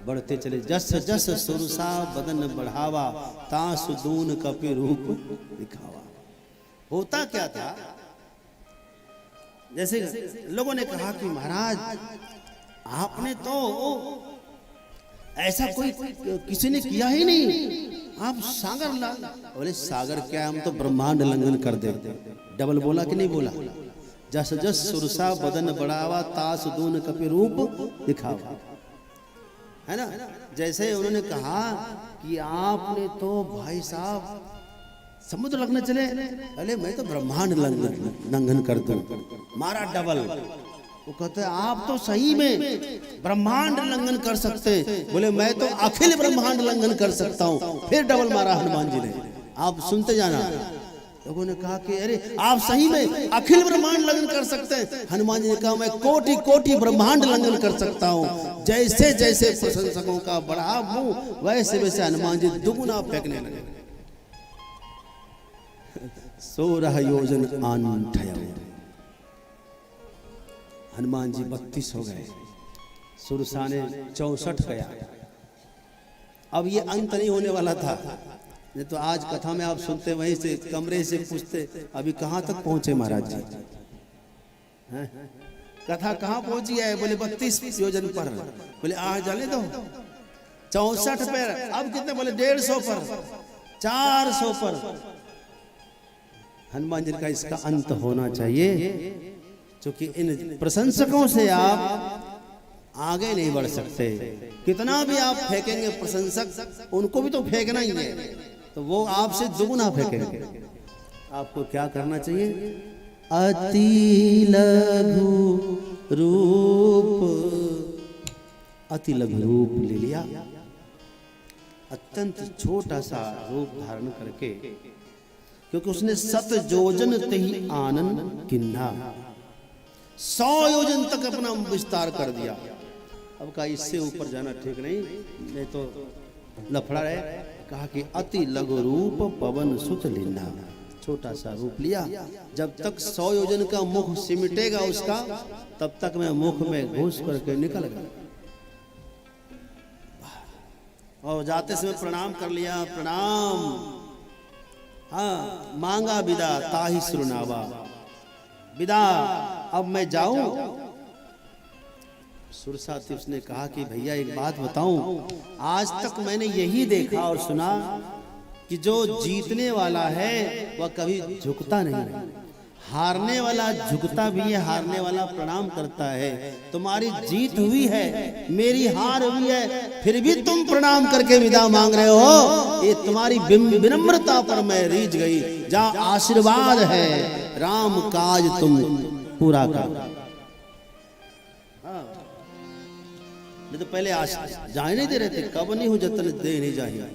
बढ़ते चले। जस जस सुरसा बदन बढ़ावा, तास दून कपि रूप दिखावा। होता क्या था, जैसे लोगों ने कहा कि महाराज आपने तो ऐसा कोई किसी ने किया ही नहीं, आप सागर ला। बोले सागर क्या, हम तो ब्रह्मांड लंघन कर देते। डबल बोला कि नहीं बोला? जस जस सुरसा बदन बढ़ावा, तास दून कपि रूप दिखावा, है ना। जैसे उन्होंने कहा कि आपने तो भाई साहब समुद्र लगने चले, अरे मैं तो ब्रह्मांड लंघन कर दूं, मारा डबल। वो कहते हैं आप तो सही में ब्रह्मांड लंघन कर सकते हैं। बोले मैं तो अखिल ब्रह्मांड लंघन कर सकता हूँ। फिर डबल मारा हनुमान जी ने। आप सुनते जाना। लोगों ने कहा कि अरे आप सही में अखिल ब्रह्मांड लंघन कर सकते हैं। हनुमान जी ने कहा मैं कोटि कोटि ब्रह्मांड लंघन कर सकता हूँ। जैसे जैसे प्रशंसकों का बढ़ा मुंह, वैसे वैसे हनुमान जी दुगुना फेंकने लगे। 16 योजन आंठया, हनुमान जी 32 हो गए, सुरसा ने 64 गया। अब ये अंत नहीं होने वाला था, नहीं तो आज कथा में आप सुनते वहीं से कमरे से पूछते अभी कहाँ तक पहुंचे महाराज जी, हैं? कथा कहाँ पहुंची है? बोले 32 योजन पर। बोले आज जाने दो 64 पर। अब कितने? बोले 150 पर, 400 पर। हनुमान जी का इसका अंत होना चाहिए, क्योंकि इन प्रशंसकों से आप आगे नहीं बढ़ सकते। कितना भी आप फेंकेंगे प्रशंसक, उनको भी तो फेंकना ही है, तो वो आपसे दुगुना फेंकेंगे। आपको क्या करना चाहिए? अति लघु रूप, अति लघु रूप ले लिया, अत्यंत छोटा सा रूप धारण करके, क्योंकि उसने 7 योजन तहि आनन किन्हा, 100 योजन तक अपना विस्तार कर दिया। अब कहा इससे ऊपर जाना ठीक नहीं तो लफड़ा है। कहा कि अति लघु रूप पवन सुत लीना, छोटा सा रूप लिया। जब तक 100 योजन का मुख सिमटेगा उसका, तब तक मैं मुख में घुस करके निकल गया। और जाते समय प्रणाम कर लिया, प्रणाम, हाँ मांगा विदा ताहि सुरनावा, विदा अब मैं जाऊं। सुरसा थी, उसने कहा कि भैया एक बात बताऊं, आज तक मैंने यही देखा और सुना कि जो जीतने वाला है वह कभी झुकता नहीं, हारने वाला झुकता भी है, हारने वाला प्रणाम करता है। तुम्हारी जीत हुई है, मेरी हार हुई है, फिर भी तुम प्रणाम करके विदा मांग रहे हो। ये तुम्हारी विनम्रता पर मैं रीझ गई। जहाँ आशीर्वाद है राम काज तुम पूरा करो। नहीं तो पहले जाने नहीं दे रहे थे, कब नहीं हो जतन दे नहीं जाए।